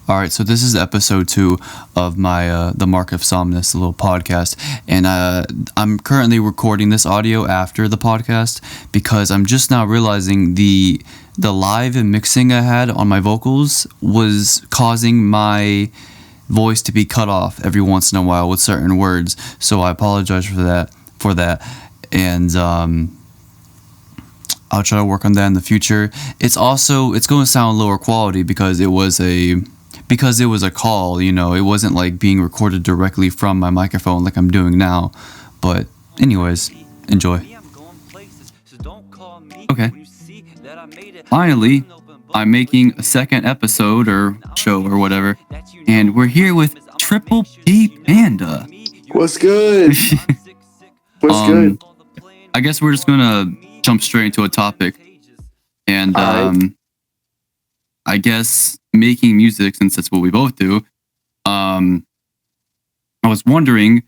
All right, so this is episode 2 of my the Mark of Somnus, little podcast, and I'm currently recording this audio after the podcast because I'm just now realizing the live mixing I had on my vocals was causing my voice to be cut off every once in a while with certain words. So I apologize for that, and I'll try to work on that in the future. It's going to sound lower quality because it was a call, it wasn't like being recorded directly from my microphone like I'm doing now. But anyways, enjoy. Okay. Finally, I'm making a second episode or show or whatever, and we're here with Triple P Panda. What's good? What's good? I guess we're just gonna jump straight into a topic, and I guess making music, since that's what we both do. I was wondering,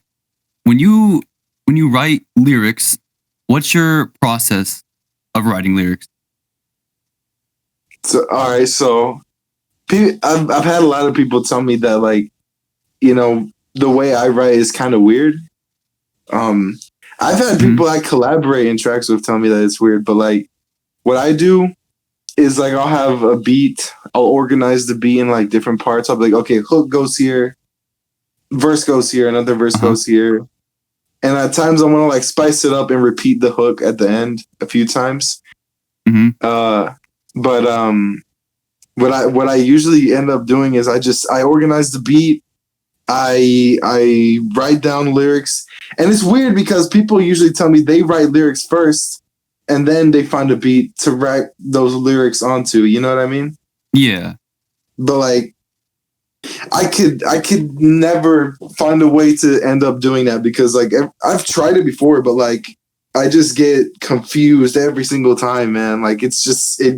when you write lyrics, what's your process of writing lyrics? So, all right. So, I've had a lot of people tell me that, like, the way I write is kind of weird. I've had people I collaborate in tracks with tell me that it's weird, but like, what I do is like I'll have a beat. I'll organize the beat in like different parts. I'll be like, okay, hook goes here, verse goes here, another verse goes here, and at times I want to like spice it up and repeat the hook at the end a few times. But what I usually end up doing is I organize the beat. I write down lyrics, and it's weird because people usually tell me they write lyrics first and then they find a beat to write those lyrics onto. You know what I mean? Yeah. But like, I could never find a way to end up doing that because like I've tried it before, but like I just get confused every single time, man. Like it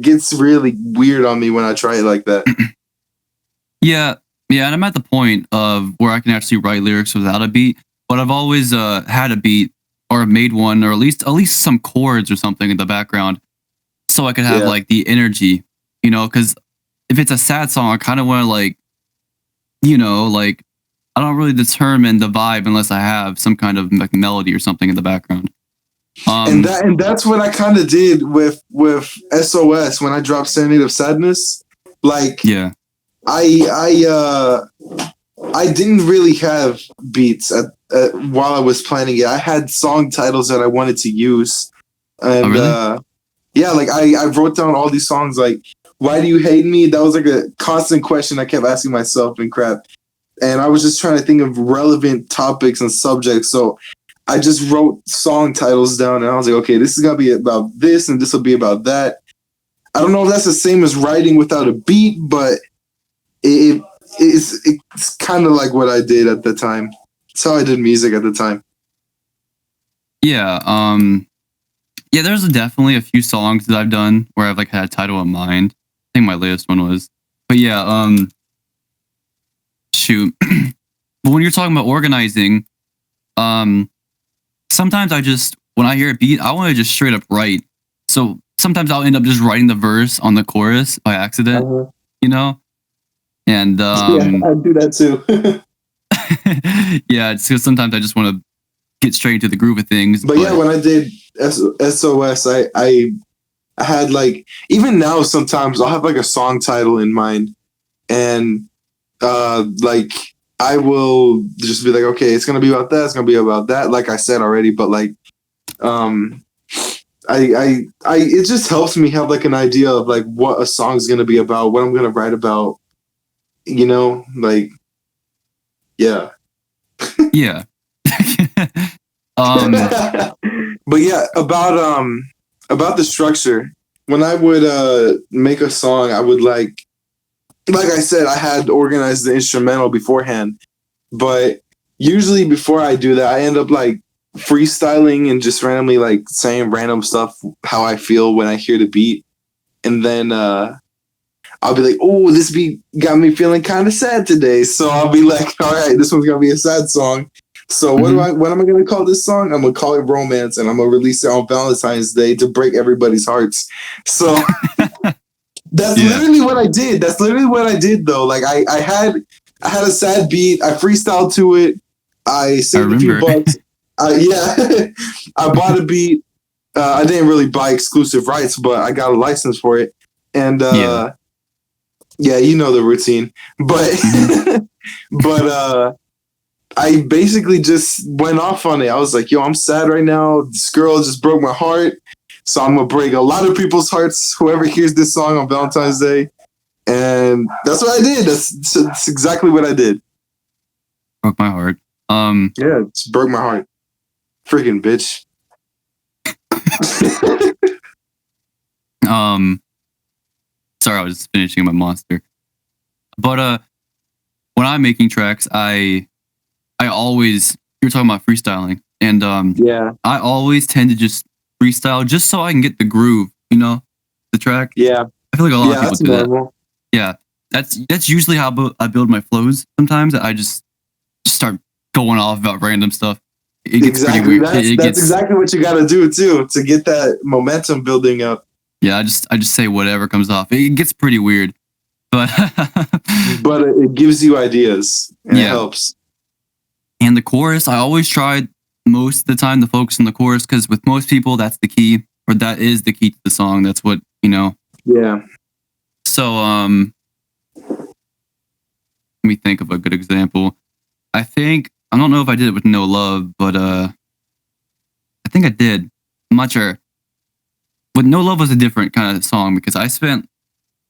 gets really weird on me when I try it like that. Yeah, and I'm at the point of where I can actually write lyrics without a beat, but I've always had a beat or made one, or at least some chords or something in the background, so I could have like the energy, because if it's a sad song, I kind of want to like, like I don't really determine the vibe unless I have some kind of like melody or something in the background. And that's what I kind of did with SOS when I dropped Serenade of Sadness. Like, yeah. I didn't really have beats while I was planning it. I had song titles that I wanted to use, and like I wrote down all these songs. Like, "Why Do You Hate Me?" That was like a constant question I kept asking myself and crap. And I was just trying to think of relevant topics and subjects. So I just wrote song titles down, and I was like, okay, this is gonna be about this, and this will be about that. I don't know if that's the same as writing without a beat, but it's kind of like what I did at the time. It's how I did music at the time. Yeah, there's definitely a few songs that I've done where I've like had a title in mind. I think my latest one was. But yeah, shoot. But when you're talking about organizing, sometimes when I hear a beat, I want to just straight up write. So sometimes I'll end up just writing the verse on the chorus by accident, And I do that too. Yeah, it's because sometimes I just want to get straight into the groove of things. But yeah, when I did SOS, I had like, even now sometimes I'll have like a song title in mind, and like I will just be like, okay, it's gonna be about that, it's gonna be about that, like I said already. But like I it just helps me have like an idea of like what a song's gonna be about, what I'm gonna write about, like, yeah. Yeah. But yeah, about the structure, when I would make a song, I would like I said, I had organized the instrumental beforehand, but usually before I do that, I end up like freestyling and just randomly like saying random stuff, how I feel when I hear the beat. And then I'll be like, oh, this beat got me feeling kind of sad today. So I'll be like, all right, this one's going to be a sad song. So what am I going to call this song? I'm going to call it Romance, and I'm going to release it on Valentine's Day to break everybody's hearts. So That's Yeah, literally what I did. That's literally what I did though. Like I had a sad beat. I freestyled to it. I I saved a few remember. bucks. Yeah, I bought a beat. I didn't really buy exclusive rights, but I got a license for it. And Yeah. yeah, you know the routine. But Hmm. but I basically just went off on it. I was like, yo, I'm sad right now. This girl just broke my heart. So I'm gonna break a lot of people's hearts, whoever hears this song on Valentine's Day. And that's what I did. That's exactly what I did. Broke my heart. Yeah, it just broke my heart. Freaking bitch. um, sorry, I was just finishing my monster. But when I'm making tracks, I always you're talking about freestyling, and Yeah, I always tend to just freestyle just so I can get the groove, the track. yeah, I feel like a lot of yeah. people That's do that. normal. Yeah, that's usually how I build my flows. Sometimes I just start going off about random stuff. It gets pretty Exactly. weird. It That's gets exactly what you got to do too to get that momentum building up. yeah. I just say whatever comes off. It gets pretty weird, but But it gives you ideas and it yeah. helps. And the chorus, I always try most of the time to focus on the chorus because with most people, that's the key, or that is the key to the song. That's what. Yeah. So let me think of a good example. I don't know if I did it with No Love, but I think I did. I'm not sure. But No Love was a different kind of song because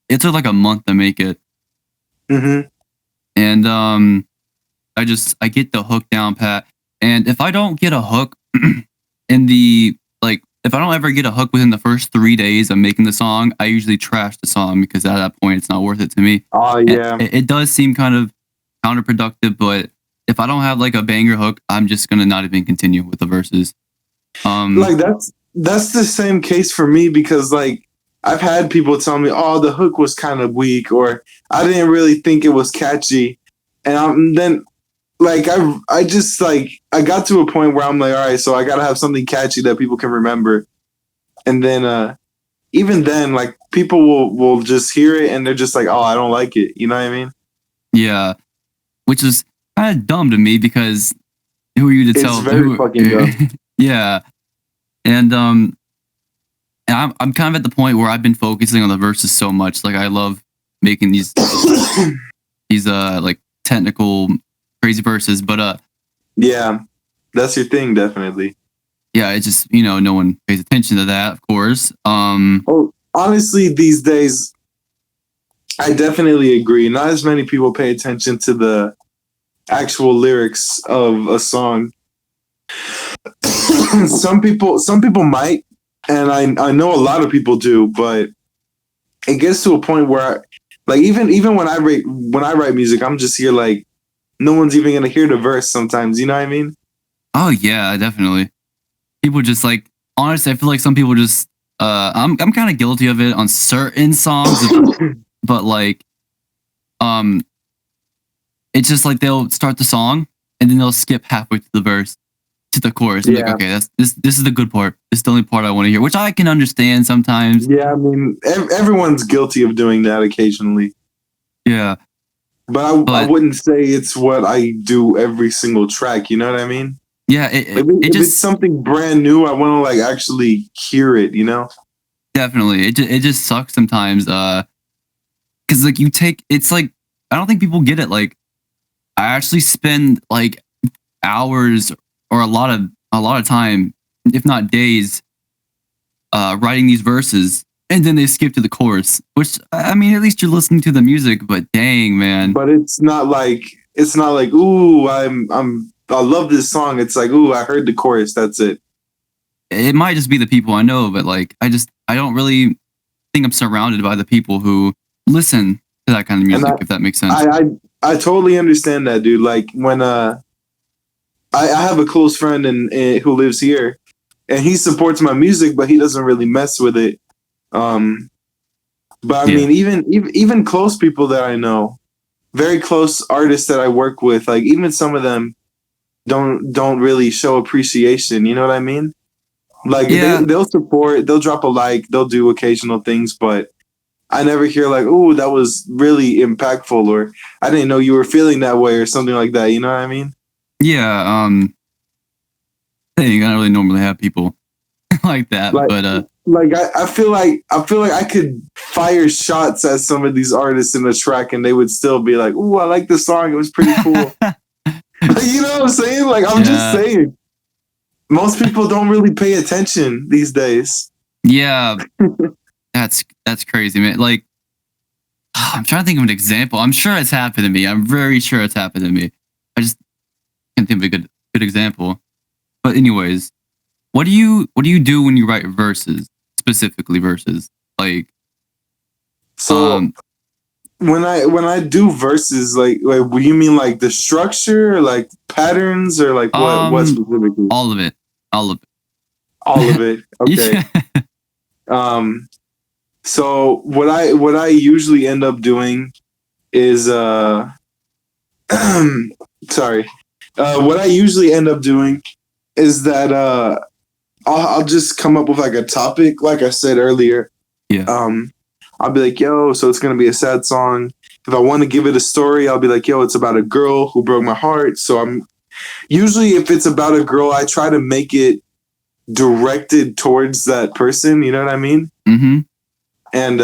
it took like a month to make it. Mm-hmm. And I get the hook down pat. And if I don't get a hook if I don't ever get a hook within the first 3 days of making the song, I usually trash the song because at that point it's not worth it to me. Oh And yeah. it does seem kind of counterproductive, but if I don't have like a banger hook, I'm just gonna not even continue with the verses. Like that's the same case for me because like I've had people tell me, "Oh, the hook was kind of weak," or "I didn't really think it was catchy," and then like I just like I got to a point where I'm like, all right, so I gotta have something catchy that people can remember, and then even then, like people will just hear it and they're just like, "Oh, I don't like it," you know what I mean? Yeah, which is kind of dumb to me because who are you to It's tell? very fucking dumb. Yeah, and I'm kind of at the point where I've been focusing on the verses so much. Like I love making these like technical crazy verses, but Yeah, that's your thing, definitely. yeah, it's just no one pays attention to that, of course. Oh, honestly, these days, I definitely agree. Not as many people pay attention to the actual lyrics of a song. Some people might, and I know a lot of people do, but it gets to a point where, like, even when I write music, I'm just here like, no one's even gonna hear the verse. Sometimes, you know what I mean? Oh yeah, definitely. People just like honestly, I feel like some people just I'm kind of guilty of it on certain songs, but like um it's just like they'll start the song and then they'll skip halfway to the verse to the chorus. I'm like, Yeah, okay, this is the good part. This is the only part I want to hear, which I can understand sometimes. yeah. I mean, everyone's guilty of doing that occasionally. Yeah, But I but wouldn't say it's what I do every single track. You know what I mean? yeah, Like, it if it's just something brand new, I want to like actually hear it. You know? definitely it just sucks sometimes. Because like it's like I don't think people get it. Like I actually spend like hours or a lot of time, if not days, writing these verses, and then they skip to the chorus. Which I mean, at least you're listening to the music. But dang, man, But it's not like ooh I love this song. It's like ooh I heard the chorus. That's it. it might just be the people I know. But like, I don't really think I'm surrounded by the people who listen to that kind of And music. If that makes sense. I totally understand that, dude. Like when I have a close friend who lives here, and he supports my music, but he doesn't really mess with it. Um, but I Yeah, mean, even close people that I know, very close artists that I work with, like even some of them don't really show appreciation. You know what I mean? Like yeah, they'll support, they'll drop a like, they'll do occasional things, but I never hear like, "Ooh, that was really impactful," or "I didn't know you were feeling that way," or something like that. You know what I mean? Yeah. Thing I don't really normally have people like that, Like, but I feel like I could fire shots at some of these artists in the track, and they would still be like, "Ooh, I like the song. It was pretty cool." You know what I'm saying? Like, I'm just yeah, saying. Most people don't really pay attention these days. yeah. That's crazy, man. Like, I'm trying to think of an example. I'm sure it's happened to me. I'm very sure it's happened to me. I just can't think of a good example. But anyways, what do you do when you write verses, specifically verses? Like, So um, when I do verses, like what you mean, like the structure, or like patterns, or like what um, specifically? all of it, all of All of it. it. Okay. Yeah. Um. So what I usually end up doing is sorry. What I usually end up doing is that I'll just come up with like a topic, like I said earlier. Yeah. Um, I'll be like, yo, so it's gonna be a sad song. If I want to give it a story, I'll be like, yo, it's about a girl who broke my heart. So I'm usually, if it's about a girl, I try to make it directed towards that person. You know what I mean? Mm-hmm. And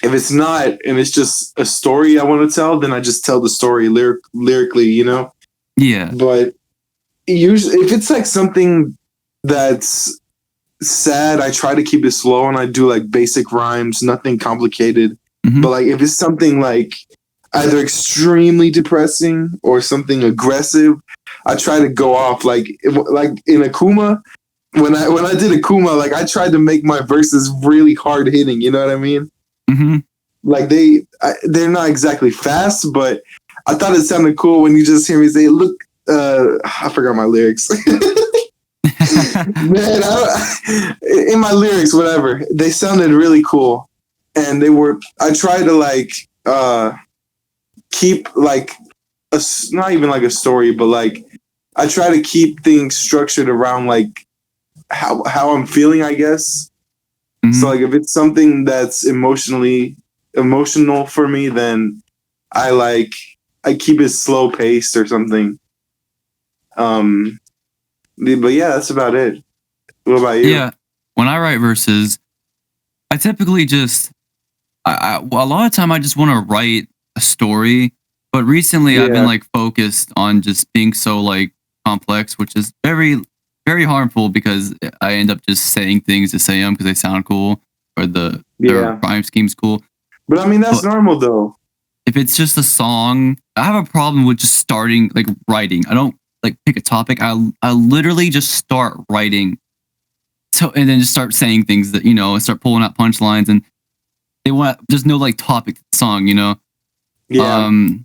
if it's not, and it's just a story I want to tell, then I just tell the story lyrically. You know? Yeah. But usually, if it's like something that's sad, I try to keep it slow, and I do like basic rhymes, nothing complicated. Mm-hmm. But like if it's something like either extremely depressing or something aggressive, I try to go off like in Akuma. When I did Akuma, like I tried to make my verses really hard hitting. You know what I mean? Mm-hmm. Like they're not exactly fast, but I thought it sounded cool when you just hear me say, "Look." I forgot my lyrics. Man, in my lyrics, whatever, they sounded really cool, and they were. I tried to like keep like not even like a story, but like I try to keep things structured around like how I'm feeling, I guess. So Mm-hmm. like if it's something that's emotional for me, then I like I keep it slow paced or something. Um, but yeah, that's about it. What about you? Yeah. When I write verses, I typically just well, a lot of time I just want to write a story, but recently I've been Yeah, like focused on just being so like complex, which is very harmful because I end up just saying things to say them because they sound cool or the yeah. rhyme scheme's cool. But I mean, that's But normal though. if it's just a song, I have a problem with just starting like writing. I don't like pick a topic. I literally just start writing, so and then just start saying things that and start pulling out punchlines and there's no like topic to the song. Yeah. Um,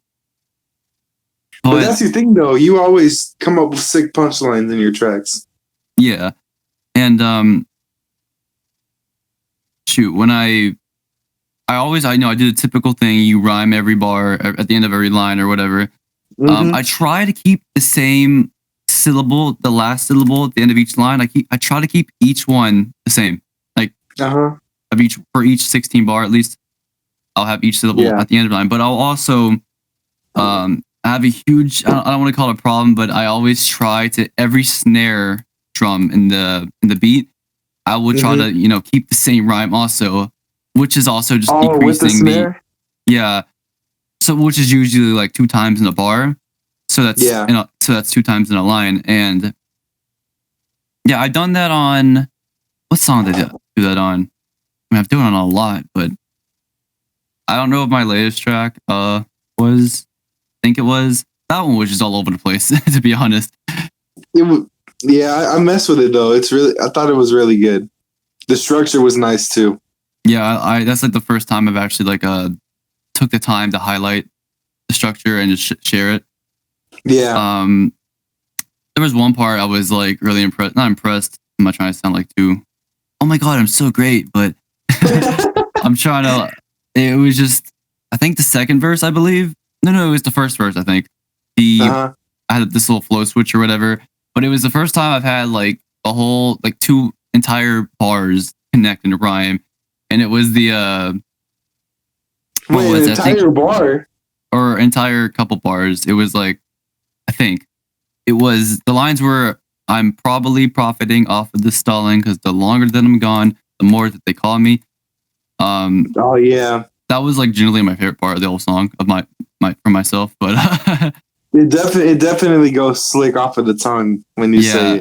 But but that's the thing though. You always come up with sick punchlines in your tracks. yeah, and shoot, when I do the typical thing. You rhyme every bar at the end of every line or whatever. Mm-hmm. I try to keep the same syllable, the last syllable at the end of each line. I try to keep each one the same. Like Uh-huh. for each 16 bar at least, I'll have each syllable Yeah. at the end of the line. But I'll also I have a huge I don't want to call it a problem, but I always try to every snare drum in the beat, I will try Mm-hmm. to, keep the same rhyme also, which is also just Oh, with the decreasing the snare? yeah. So which is usually like two times in a bar. So Yeah. that's two times in a line. And yeah, I've done that on what song did I do that on? I mean, I've done it on a lot, but I don't know if my latest track was I think it was. That one was just all over the place, to be honest. Yeah, I mess with it though. I thought it was really good. The structure was nice too. Yeah, I that's like the first time I've actually like took the time to highlight the structure and just share it. Yeah. Um, there was one part I was like really impressed. Not impressed. I'm not trying to sound like too. Oh my god, I'm so great, but I'm trying to. It was just. I think the second verse, I believe. No, it was the first verse. I think Uh-huh. I had this little flow switch or whatever, but it was the first time I've had like a whole like two entire bars connect in a rhyme, and it was the what Wait, was an it? I think, entire bar? or entire couple bars. It was like, I think it was, the lines were, "I'm probably profiting off of the stalling because the longer that I'm gone, the more that they call me." Oh yeah, That was like generally my favorite part of the whole song of my for myself. But it definitely goes slick off of the tongue when you say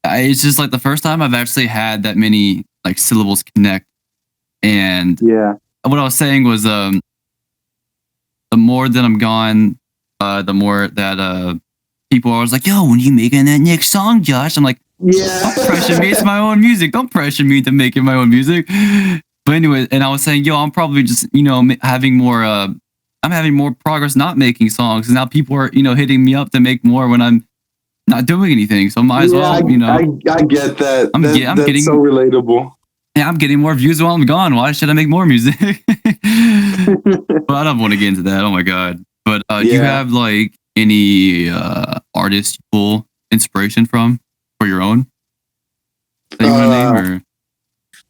yeah, it. it's just like the first time I've actually had that many like syllables connect. And Yeah, what I was saying was, the more that I'm gone, the more that people are always like, "Yo, when you making that next song, Josh?" I'm like, yeah, "Don't pressure me. It's my own music. Don't pressure me to making my own music." But anyway, and I was saying, "Yo, I'm probably just having more. I'm having more progress not making songs, and now people are hitting me up to make more when I'm not doing anything. So might as yeah. well, I get that. I'm That's so getting relatable. yeah, I'm getting more views while I'm gone. Why should I make more music?" But I don't want to get into that. Oh my god. But do you Yeah. have like any artists you pull inspiration from for your own that you want to name, Uh,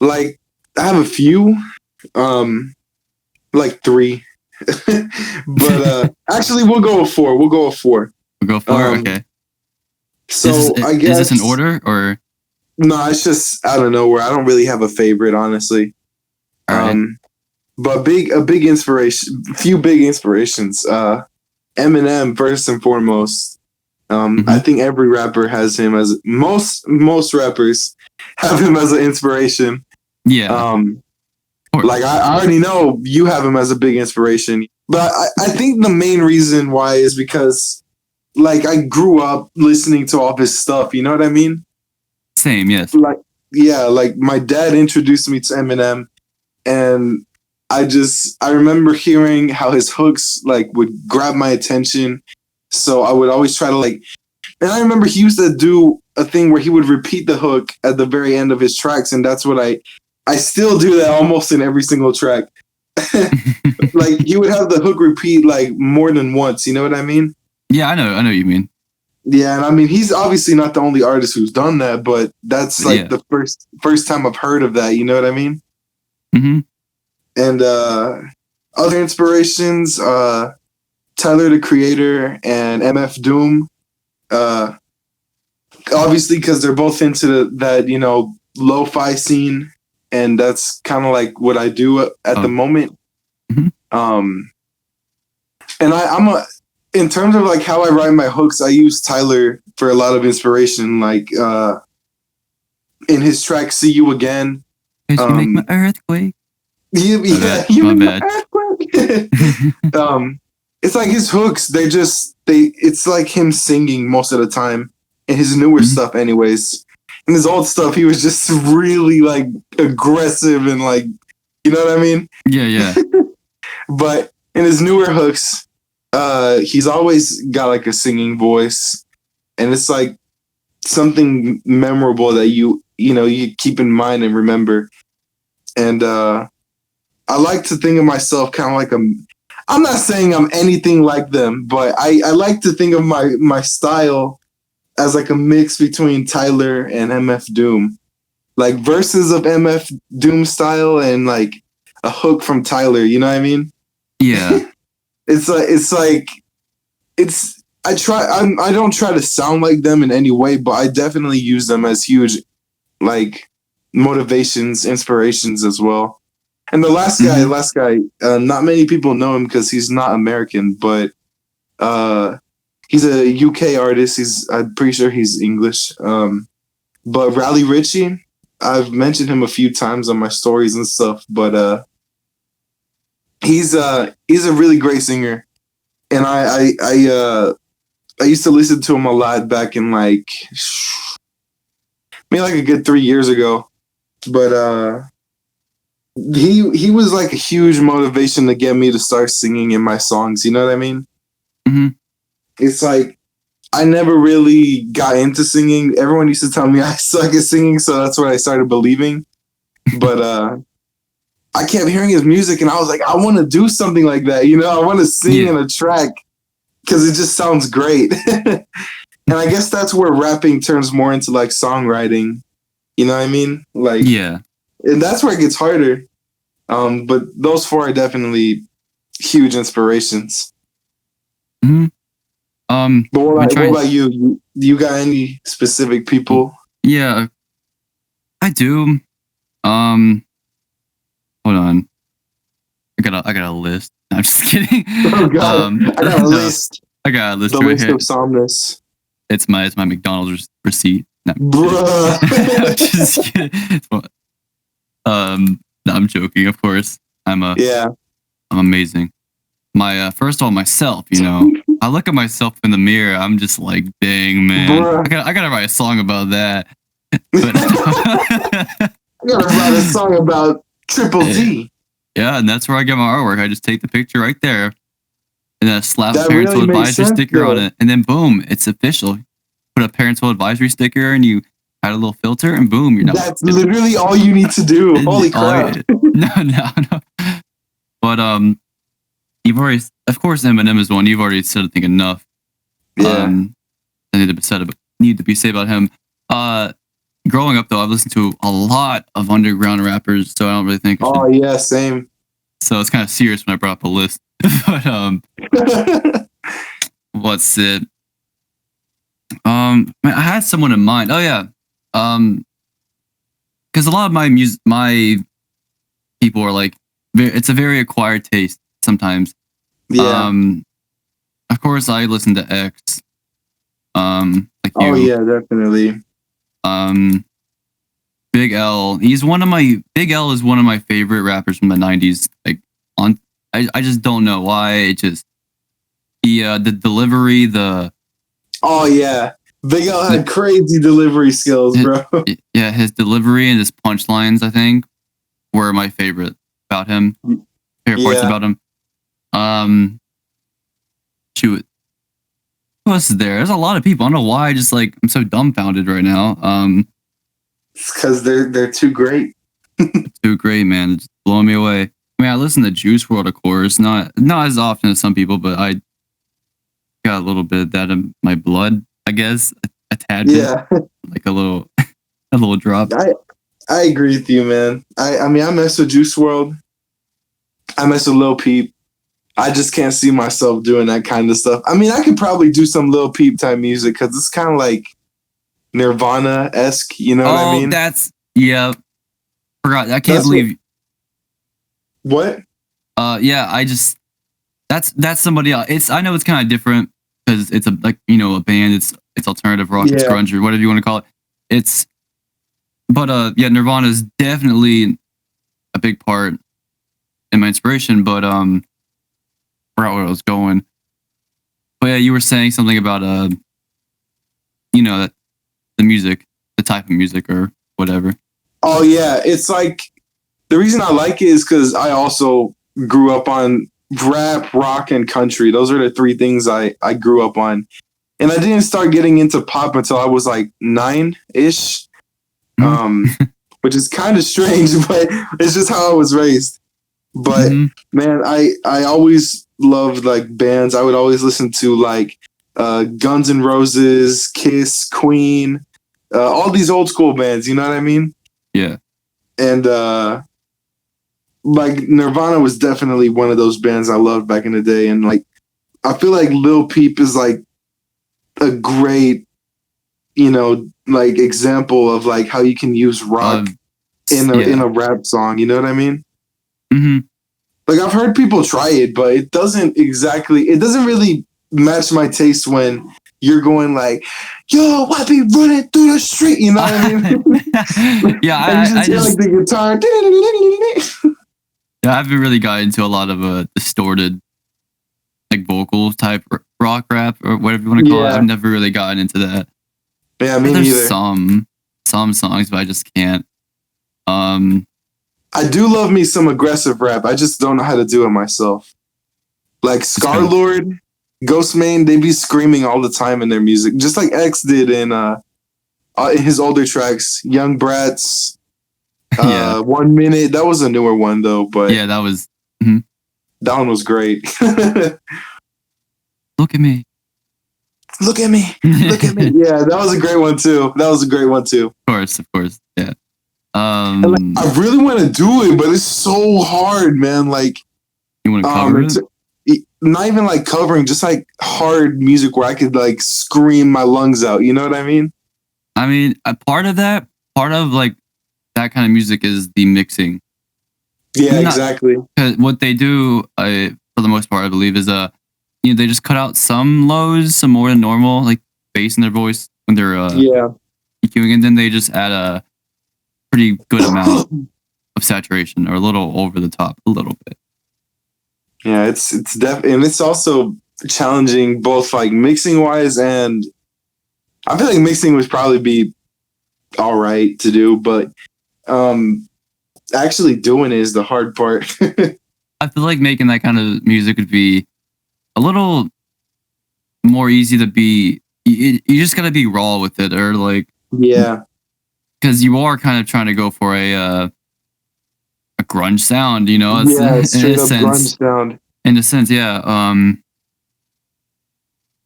or like I have a few, like three, but actually we'll go with four. We'll go with four. we'll go for it? Um, Okay. so I Is this in guess order, or no, it's just out of nowhere. I don't really have a favorite, honestly. all right? But a big inspiration, few big inspirations. Eminem first and foremost. I Mhm. think every rapper has him as most rappers have him as an inspiration. Yeah. Of course. Like I already know you have him as a big inspiration, but I think the main reason why is because like I grew up listening to all his stuff. You know what I mean? Same. Yes. Like yeah, like my dad introduced me to Eminem, and I remember hearing how his hooks like would grab my attention. So I would always try to like, and I remember he used to do a thing where he would repeat the hook at the very end of his tracks, and that's what I still do that almost in every single track. Like he would have the hook repeat like more than once, you know what I mean? Yeah, I know. I know what you mean. Yeah, and I mean he's obviously not the only artist who's done that, but that's like Yeah. the first time I've heard of that, you know what I mean? Hmm. And other inspirations, Tyler the Creator and MF Doom. Uh, Obviously because they're both into that lo-fi scene, and that's kind of like what I do at the Oh. moment. Mhm. And I'm a in terms of like how I write my hooks, I use Tyler for a lot of inspiration. Like in his track "See You Again," Cause you make my earthquake. yeah, My bad. It's like his hooks. It's like him singing most of the time. And his newer Mhm. stuff, anyways. In his old stuff, he was just really like aggressive and like, you know what I mean? Yeah. Yeah. But in his newer hooks, he's always got like a singing voice, and it's like something memorable that you keep in mind and remember. And I like to think of myself kind of like I'm not saying I'm anything like them, but I like to think of my style as like a mix between Tyler and MF Doom. Like verses of MF Doom style and like a hook from Tyler, you know what I mean? Yeah. I don't try to sound like them in any way, but I definitely use them as huge like motivations, inspirations as well. And the last guy, not many people know him because he's not American, but he's a UK artist. I'm pretty sure he's English. But Rally Ritchie, I've mentioned him a few times on my stories and stuff, but he's a really great singer. And I used to listen to him a lot back in like maybe like a good 3 years ago. But he was like a huge motivation to get me to start singing in my songs, you know what I mean? Hmm. It's like I never really got into singing. Everyone used to tell me I suck at singing, so that's what I started believing. But I kept hearing his music and I was like, I want to do something like that, you know? I want to sing in a track because it just sounds great. And I guess that's where rapping turns more into like songwriting. You know what I mean? Like Yeah. and that's where it gets harder. But those four are definitely huge inspirations. Mm-hmm. But what about you? You got any specific people? Yeah, I do. Hold on. I got a list. No, I'm just kidding. Oh god, I got a list. I got a list The right list here. of Somnus. It's my McDonald's receipt. No, Bruh. I'm just kidding. No, I'm joking. Of course, I'm amazing. My first of all, myself. You know, I look at myself in the mirror. I'm just like, dang man, I gotta write a song about that. But I gotta write a song about Triple D. Yeah, and that's where I get my artwork. I just take the picture right there, and then I slap That a parental really makes advisory sense, sticker though. on it, and then boom, it's official. Put a parental advisory sticker, and you add a little filter, and boom, you're done. That's literally all you need to do. Holy crap! No. But you've already, of course, Eminem is one. You've already said, I think, enough. Yeah. I need to be said about him. Growing up, though, I've listened to a lot of underground rappers, so I don't really think. Oh yeah, same. So it's kind of serious when I brought up a list. But what's it? I had someone in mind. Oh yeah, because a lot of my people are like, it's a very acquired taste sometimes. Yeah. Of course, I listen to X. Like you. Oh yeah, definitely. Big L. Big L is one of my favorite rappers from the 90s. Like I just don't know why. It just the delivery, oh yeah, Big L had crazy delivery skills, bro. Yeah, his delivery and his punchlines, I think, were my favorite about him. Favorite parts about him. Shoot. Who else is there? There's a lot of people. I don't know why. I'm so dumbfounded right now. It's because they're too great. Too great, man. It's blowing me away. I mean, I listen to Juice WRLD, of course, not as often as some people, but I got a little bit of that in my blood, I guess, a tad bit, like a little drop. I agree with you, man. I mean, I mess with Juice WRLD. I mess with Lil Peep. I just can't see myself doing that kind of stuff. I mean, I could probably do some Lil Peep type music because it's kind of like Nirvana-esque, you know what I mean? Forgot. I can't believe. What? That's somebody else. I know it's kind of different because it's a band. It's alternative rock, it's grunge, or whatever you want to call it. Nirvana is definitely a big part in my inspiration. But forgot where I was going. But yeah, you were saying something about the music, the type of music or whatever. Oh yeah, it's like the reason I like it is because I also grew up on rap, rock, and country. Those are the three things I grew up on. And I didn't start getting into pop until I was like 9-ish, which is kind of strange, but it's just how I was raised. But man, I always loved like bands. I would always listen to like Guns N' Roses, Kiss, Queen, all these old school bands. You know what I mean? Yeah. And like Nirvana was definitely one of those bands I loved back in the day. And like I feel like Lil Peep is like a great, like example of like how you can use rock in a rap song. You know what I mean? Mm-hmm. Like I've heard people try it, but it doesn't really match my taste when you're going like, yo, why be running through the street? You know what I mean? Yeah, I just like the guitar. Yeah, I haven't really got into a lot of distorted like vocal type rock rap or whatever you want to call it. I've never really gotten into that. Yeah, me neither. There's some songs, but I just can't. I do love me some aggressive rap. I just don't know how to do it myself. Like Scarlord, Ghostmane, they be screaming all the time in their music, just like X did in his older tracks. Young Brats, 1 Minute. That was a newer one though, but yeah, that was that one was great. Look at me. Look at me. Look at me. Yeah, that was a great one too. Of course. Yeah. And, like, Um, I really want to do it, but it's so hard, man. Like, you want to cover it? not even like covering, just like hard music where I could like scream my lungs out. You know what I mean? I mean, a part of like that kind of music is the mixing. Yeah, Not exactly. cause what they do, for the most part, I believe, is they just cut out some lows, some more than normal, like bass in their voice when they're Yeah. EQing, and then they just add a pretty good amount of saturation or a little over the top, a little bit. Yeah, it's and it's also challenging both like mixing wise, and I feel like mixing would probably be all right to do, but actually doing it is the hard part. I feel like making that kind of music would be a little more easy to be. You just gotta be raw with it, or like, Yeah. because you are kind of trying to go for a grunge sound, It's Yeah, in straight a up sense. grunge sound. In a sense, yeah.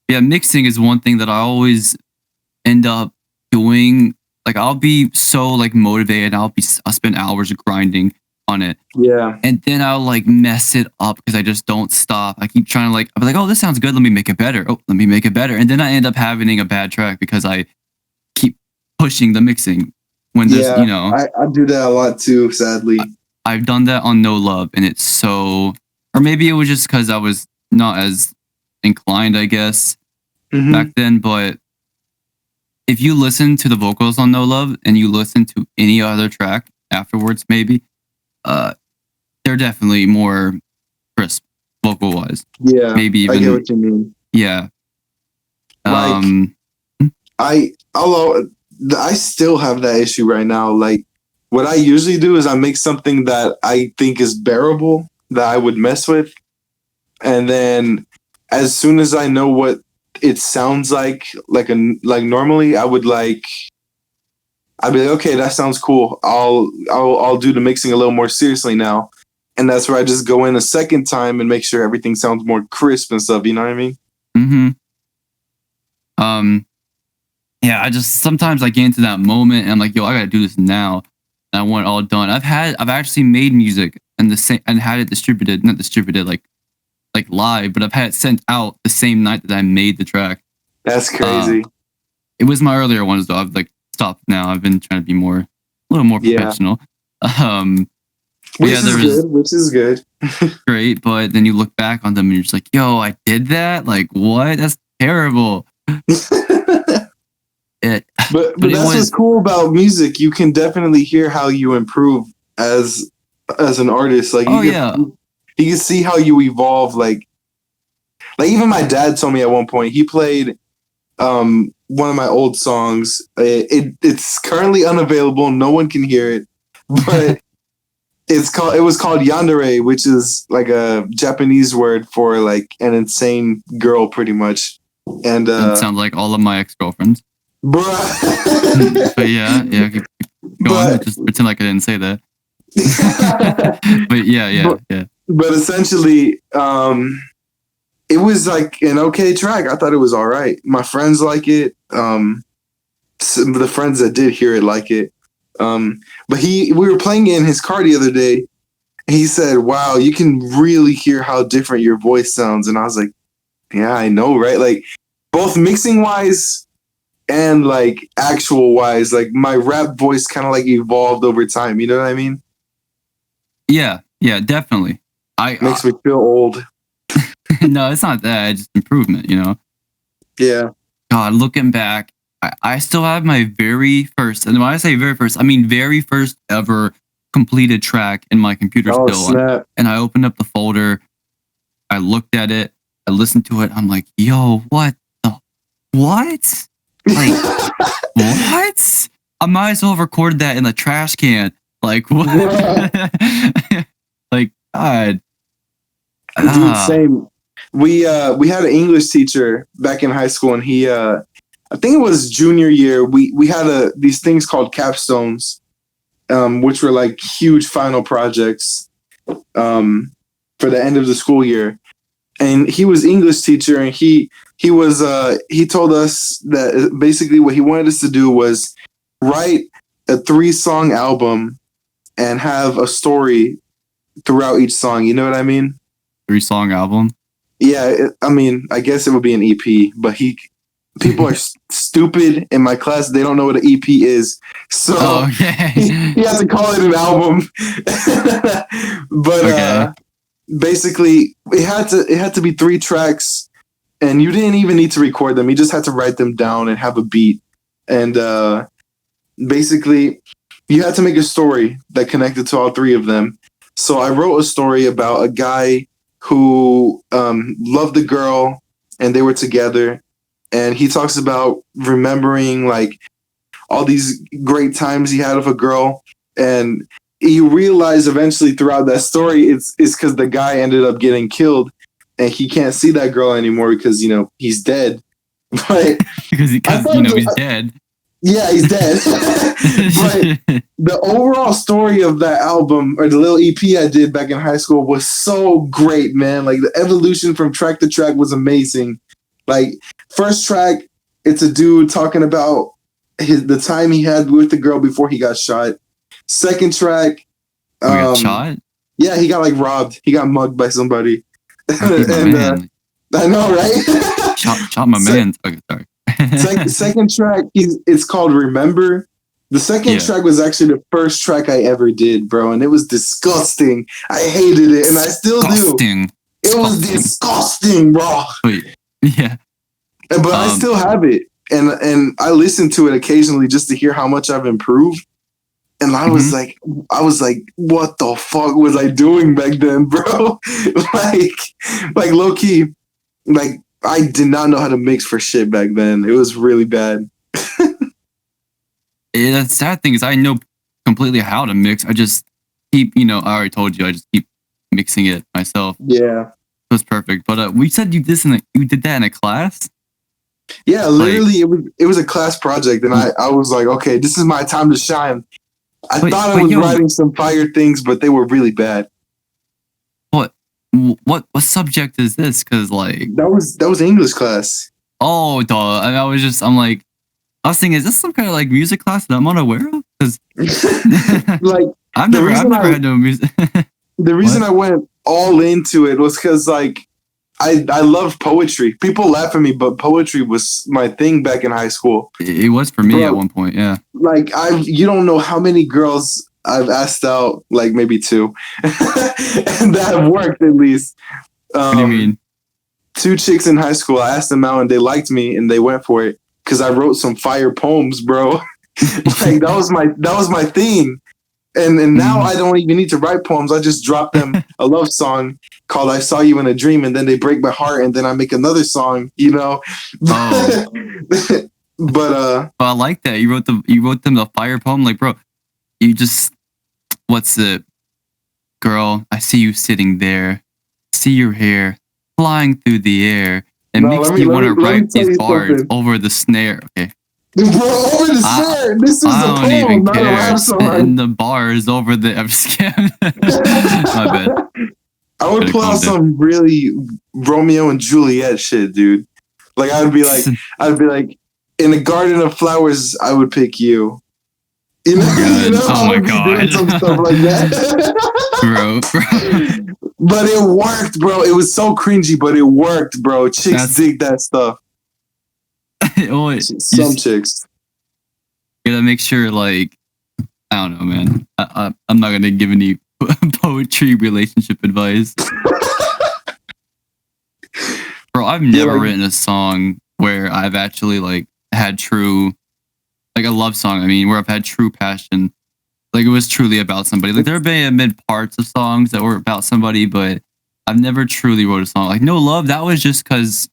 Yeah, mixing is one thing that I always end up doing. Like, I'll be so like motivated, I'll spend hours grinding on it, Yeah. and then I'll like mess it up because I just don't stop. I keep trying to I'll be like, oh, this sounds good. Let me make it better. Oh, let me make it better, and then I end up having a bad track because I keep pushing the mixing when there's Yeah. I do that a lot too, sadly. I've done that on No Love, and it's so, or maybe it was just because I was not as inclined, I guess, back then. But if you listen to the vocals on No Love and you listen to any other track afterwards, maybe, they're definitely more crisp vocal wise. Yeah. Maybe even, I get what you mean. yeah. Like, I still have that issue right now. Like, what I usually do is I make something that I think is bearable that I would mess with, and then as soon as I know what it sounds like normally, I'd be like, okay, that sounds cool. I'll do the mixing a little more seriously now, and that's where I just go in a second time and make sure everything sounds more crisp and stuff. You know what I mean? Mm-hmm. Yeah, I just sometimes I get into that moment and I'm like, yo, I gotta do this now. And I want it all done. I've actually made music and had it distributed, not distributed like live, but I've had it sent out the same night that I made the track. That's crazy. It was my earlier ones though. I've like stopped now. I've been trying to be a little more professional. Which is good. Great, but then you look back on them and you're just like, yo, I did that? Like, what? That's terrible. But that's what's cool about music. You can definitely hear how you improve as an artist. Like, you can see how you evolve. Like even my dad told me at one point, he played one of my old songs. It's currently unavailable. No one can hear it, but it was called Yandere, which is like a Japanese word for like an insane girl, pretty much. And it sounds like all of my ex-girlfriends. Bruh. But yeah, keep going. Just pretend like I didn't say that. But yeah. But essentially, it was like an okay track. I thought it was all right. My friends like it. Some of the friends that did hear it like it. But we were playing it in his car the other day. And he said, "Wow, you can really hear how different your voice sounds." And I was like, "Yeah, I know, right?" Like, both mixing wise and like actual wise, like my rap voice kind of like evolved over time. You know what I mean? Yeah, definitely. Makes me feel old. No, it's not that. It's just improvement, Yeah. God, looking back, I still have my very first, and when I say very first, I mean very first ever completed track in my computer still. Snap. And I opened up the folder, I looked at it, I listened to it, I'm like, yo, what? Like, what? I might as well have recorded that in the trash can. Like, what? Like, God. Dude, same. We had an English teacher back in high school, and he I think it was junior year. We had these things called capstones, which were like huge final projects for the end of the school year. And he was English teacher, and he told us that basically what he wanted us to do was write a 3-song album and have a story throughout each song. You know what I mean? 3-song album. Yeah, I mean, I guess it would be an EP, but people are stupid in my class. They don't know what an EP is, so Okay. he has to call it an album. But Okay. basically, it had to be 3 tracks, and you didn't even need to record them. You just had to write them down and have a beat, and basically, you had to make a story that connected to all 3 of them. So I wrote a story about a guy who loved a girl, and they were together. And he talks about remembering like all these great times he had with a girl, and you realize eventually throughout that story it's because the guy ended up getting killed, and he can't see that girl anymore because he's dead. But because he's dead. Yeah, he's dead. But the overall story of that album, or the little EP I did back in high school, was so great, man. Like the evolution from track to track was amazing. Like first track, it's a dude talking about the time he had with the girl before he got shot. Second track, We got shot. Yeah, he got like robbed. He got mugged by somebody. Man. I know, right? Shot my man. Okay, sorry. Second track, it's called Remember. The second track was actually the first track I ever did, bro, and it was disgusting. I hated it, and I still do. It was disgusting, bro. Wait, yeah. But I still have it, and I listen to it occasionally just to hear how much I've improved. And I was like, what the fuck was I doing back then, bro? like low key, like I did not know how to mix for shit back then. It was really bad. The sad thing is I know completely how to mix. I just keep, I already told you, I just keep mixing it myself. Yeah. It was perfect. But we said you did that in a class? Yeah, literally, it was a class project, and I was like, okay, this is my time to shine. I thought I was writing some fire things, but they were really bad. What subject is this? Because like that was English class. Oh, duh! I was thinking, is this some kind of like music class that I'm unaware of? Because like I've never had no music. The reason I went all into it was because like I love poetry. People laugh at me, but poetry was my thing back in high school. It was for me at one point, yeah. Like you don't know how many girls I've asked out, like maybe 2, and that have worked at least. What do you mean? 2 chicks in high school, I asked them out and they liked me and they went for it because I wrote some fire poems, bro. Like that was my thing. And now I don't even need to write poems. I just drop them a love song called "I Saw You in a Dream," and then they break my heart, and then I make another song. Oh. But I like that you wrote them the fire poem. Like, bro, you just what's it, girl? I see you sitting there, see your hair flying through the air. It makes me want to write these bars over the snare. Okay. Bro, over the snare. This is a poem, even not care. a rap song. And the bars over the. I'm just kidding. My bad. I would pull out some really Romeo and Juliet shit, dude. Like I'd be like, in a garden of flowers, I would pick you. You know, oh my god, some stuff like that, bro. But it worked, bro. It was so cringy, but it worked, bro. Chicks dig that stuff. Some chicks. You gotta make sure, like, I don't know, man. I'm not gonna give any poetry relationship advice. Bro, I've never written a song where I've actually like had true, like a love song. I mean, where I've had true passion. Like it was truly about somebody. Like there have been mid parts of songs that were about somebody, but I've never truly wrote a song. Like No Love, that was just because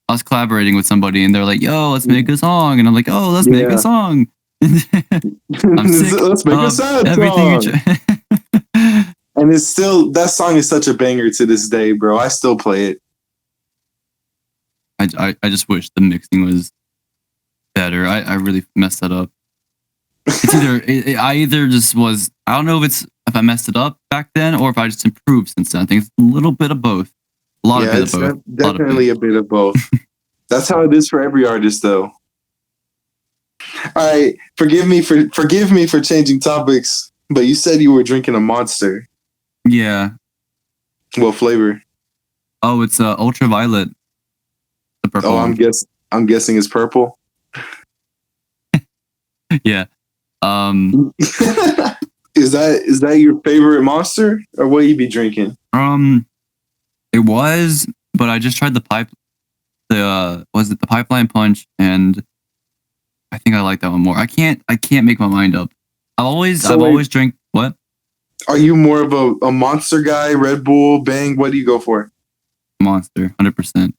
I was collaborating with somebody and they're like, yo, let's make a song. And I'm like, oh, let's make a song. I'm sick let's make a sad song. And it's still, that song is such a banger to this day, bro. I still play it. I just wish the mixing was better. I really messed that up. It's I don't know if I messed it up back then or if I just improved since then. I think it's a little bit of both. A lot of bit of both. Definitely a bit of both. That's how it is for every artist, though. All right, forgive me for changing topics, but you said you were drinking a Monster. Yeah. What flavor? Oh, it's ultraviolet. The purple Oh, one. I'm guessing it's purple. Yeah. Is that your favorite Monster, or what you be drinking? It was, but I just tried was it the pipeline punch, and I think I like that one more. I can't make my mind up. I've always drank what? Are you more of a Monster guy, Red Bull, Bang? What do you go for? Monster, 100%.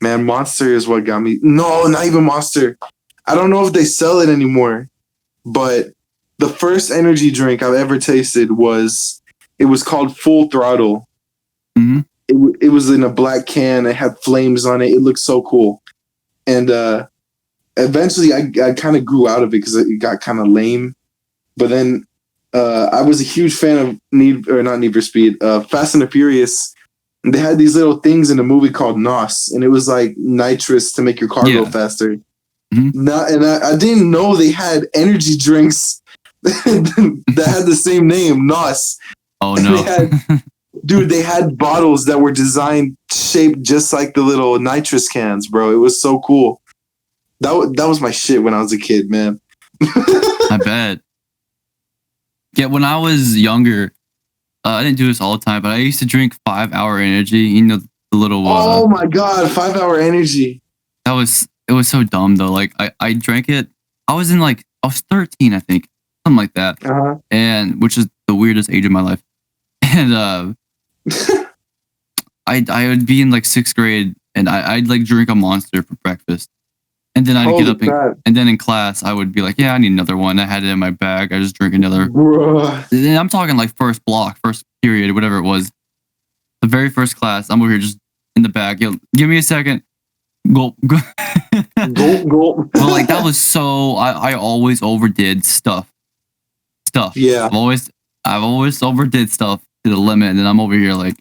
Man, Monster is what got me. No, not even Monster. I don't know if they sell it anymore, but the first energy drink I've ever tasted was called Full Throttle. Mm-hmm. It was in a black can. It had flames on it. It looked so cool. And eventually, I kind of grew out of it because it got kind of lame. But then I was a huge fan of Need for Speed, Fast and the Furious. And they had these little things in the movie called NOS, and it was like nitrous to make your car go faster. Mm-hmm. I didn't know they had energy drinks that had the same name, NOS. Oh no. They had bottles that were shaped just like the little nitrous cans, bro. It was so cool. That was my shit when I was a kid, man. I bet. Yeah, when I was younger, I didn't do this all the time, but I used to drink 5 Hour Energy. You know, the little. Oh my god, 5 Hour Energy. It was so dumb though. Like I drank it. I was 13, I think, something like that. And which is the weirdest age of my life. And I would be in like 6th grade, and I'd like drink a Monster for breakfast. And then I'd get up and then in class I would be like, yeah, I need another one. I had it in my bag. I just drink another. Bruh. And I'm talking like first block, first period, whatever it was. The very first class, I'm over here just in the bag. Yo, give me a second. Gulp. Gulp. Well, like that was so. I always overdid stuff. Yeah. I've always overdid stuff to the limit, and then I'm over here like,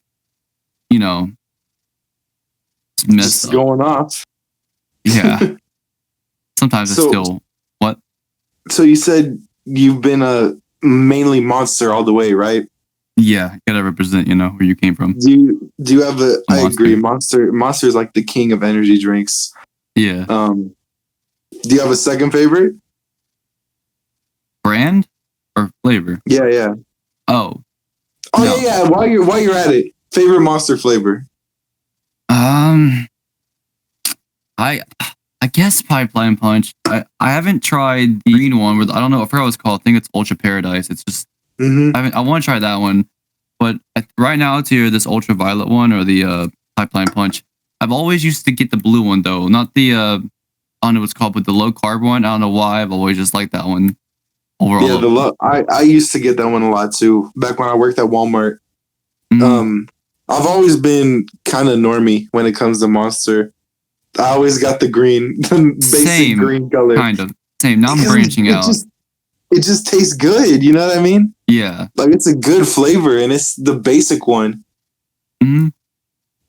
just going off. Yeah. Sometimes it's still what? So you said you've been a mainly Monster all the way, right? Yeah, gotta represent, where you came from. Do you have a? I agree. Monster is like the king of energy drinks. Yeah. Do you have a second favorite? Brand or flavor? Yeah. Oh. No. Yeah. While you're at it, favorite Monster flavor? I guess Pipeline Punch. I haven't tried the green one. I don't know. I forgot what it's called. I think it's Ultra Paradise. It's just. Mm-hmm. I want to try that one, but right now it's either this Ultraviolet one or the Pipeline Punch. I've always used to get the blue one though, not the I don't know what's called, but the low carb one. I don't know why. I've always just liked that one. Overall, yeah, I used to get that one a lot too. Back when I worked at Walmart. Mm-hmm. I've always been kind of normie when it comes to Monster. I always got the green, the basic green color. Kind of. Same. Now I'm branching out. It just tastes good. You know what I mean? Yeah. Like it's a good flavor, and it's the basic one. Mm-hmm.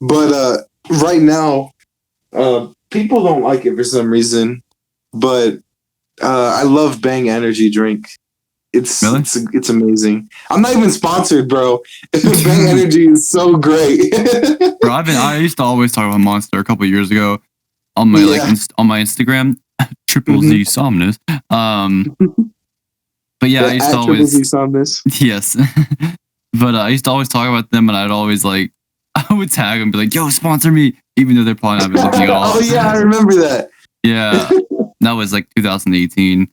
But right now, people don't like it for some reason. But I love Bang Energy drink. It's amazing. I'm not even sponsored, bro. Bang Energy is so great. Bro, I used to always talk about Monster a couple of years ago on my on my Instagram, ZZZSomnus. But yeah, I used to always Somnus. Yes. But I used to always talk about them, and I'd always I would tag them and be like, yo, sponsor me, even though they're probably not looking at all. Oh yeah, I remember that. Yeah. That was like 2018.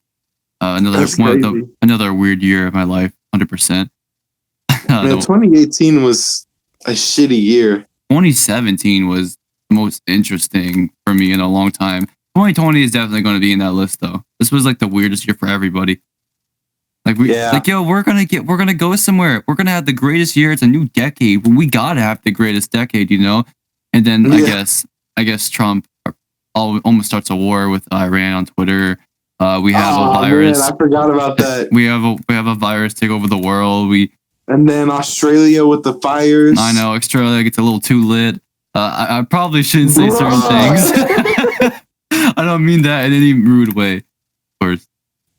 Another weird year of my life, 100%. Man, 2018 was a shitty year. 2017 was the most interesting for me in a long time. 2020 is definitely going to be in that list, though. This was like the weirdest year for everybody. We're gonna go somewhere. We're gonna have the greatest year. It's a new decade. We gotta have the greatest decade, And then I guess Trump almost starts a war with Iran on Twitter. We have a virus. Man, I forgot about that. We have a virus take over the world. And then Australia with the fires. I know Australia gets a little too lit. I probably shouldn't say certain things. I don't mean that in any rude way. course.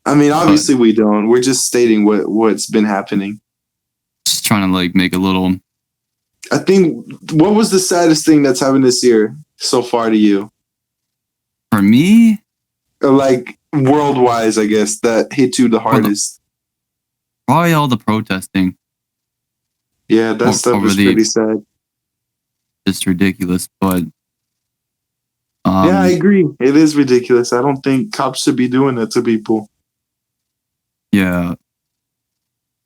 I mean, But obviously we don't. We're just stating what's been happening. just trying to like make a little. I think what was the saddest thing that's happened this year so far to you? For me, Or like worldwide, I guess, that hit you the for the hardest. probably all the protesting Yeah, that stuff over was the pretty sad. just ridiculous. But Yeah, I um, agree. It is ridiculous. I don't think cops should be doing that to people. yeah.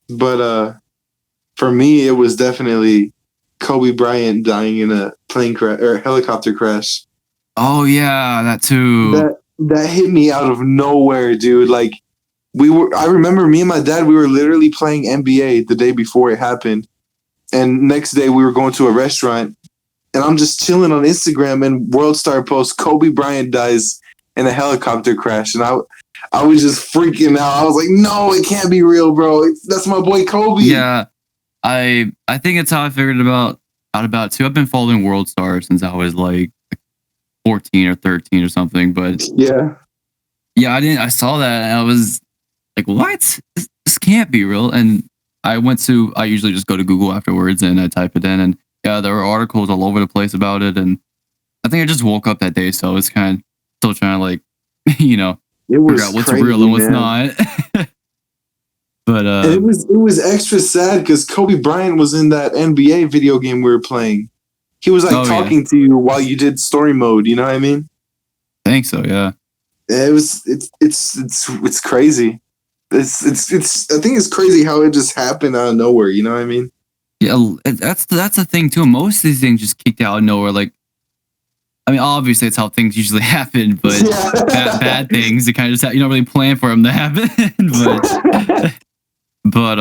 But for me, it was definitely Kobe Bryant dying in a plane crash or helicopter crash. Oh yeah, that too. That hit me out of nowhere, dude. Like I remember me and my dad, we were literally playing NBA the day before it happened. And next day we were going to a restaurant and I'm just chilling on Instagram and World Star posts Kobe Bryant dies in a helicopter crash. And I was just freaking out. I was like, no, it can't be real, bro. That's my boy Kobe. Yeah, I think it's how I figured out about it too. I've been following World Star since I was like 14 or 13 or something. But Yeah. yeah, I saw that and I was like, what? This can't be real. And I usually just go to Google afterwards and I type it in, and yeah, there were articles all over the place about it. And I think I just woke up that day, so I was kind of still trying to like, you know, It figure was out what's crazy, real and what's man. not. But And it was extra sad because Kobe Bryant was in that NBA video game we were playing. He was like oh yeah, talking to you while you did story mode. You know what I mean? I think so. Yeah, It's crazy. It's I think it's crazy how it just happened out of nowhere. You know what I mean? yeah. That's the thing too. Most of these things just kicked out of nowhere. Like, I mean, obviously it's how things usually happen, but Yeah. bad things, it kind of just you don't really plan for them to happen. but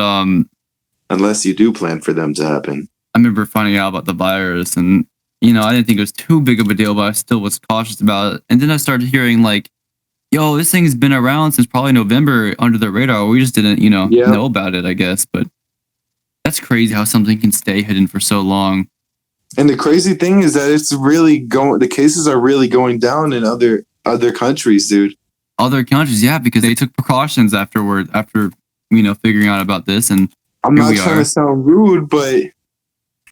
Unless you do plan for them to happen. I remember finding out about the virus, and I didn't think it was too big of a deal, but I still was cautious about it. And then I started hearing like, "Yo, this thing's been around since probably November under the radar. We just didn't, Yeah. know about it, I guess." But that's crazy how something can stay hidden for so long. And the crazy thing is that it's really going. The cases are really going down in other countries, dude. Other countries, yeah, because they took precautions afterward, after figuring out about this, and I'm here not we trying are. to sound rude, but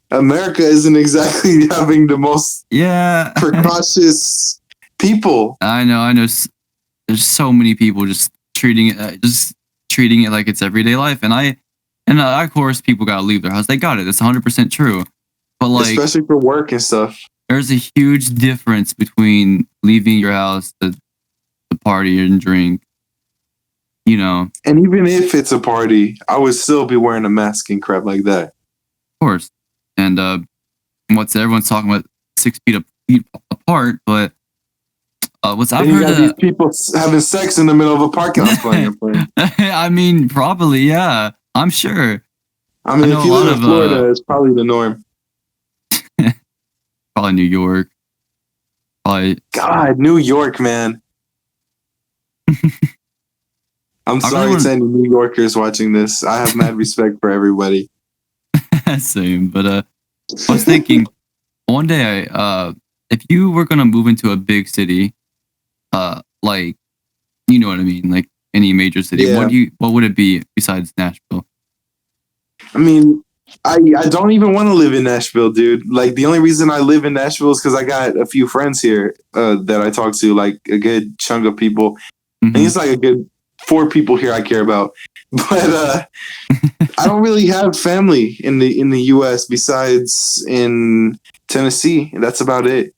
America isn't exactly having the most Yeah, precautious people. I know. There's so many people just treating it like it's everyday life, and of course people gotta leave their house. They got it. That's 100% true. But like, Especially for work and stuff. there's a huge difference between leaving your house to party and drink. And even if it's a party, I would still be wearing a mask and crap like that. Of course. And what's everyone's talking about 6 feet apart, but what's I've And you heard got these people having sex in the middle of a parking lot playing a plane. I mean, probably, yeah. I'm sure. I mean, I know if a you lot live in of Florida, it's probably the norm. probably New York. Probably God, New York, man. I'm I really sorry wanna- to any New Yorkers watching this. I have mad respect for everybody. same, but I was thinking one day, if you were gonna move into a big city, like, you know what I mean, like any major city, Yeah. what would it be besides Nashville? I mean, I don't even want to live in Nashville, dude. Like the only reason I live in Nashville is because I got a few friends here that I talk to, like a good chunk of people. Mhm. And it's like a good 4 people here I care about. But I don't really have family in the US besides in Tennessee. That's about it.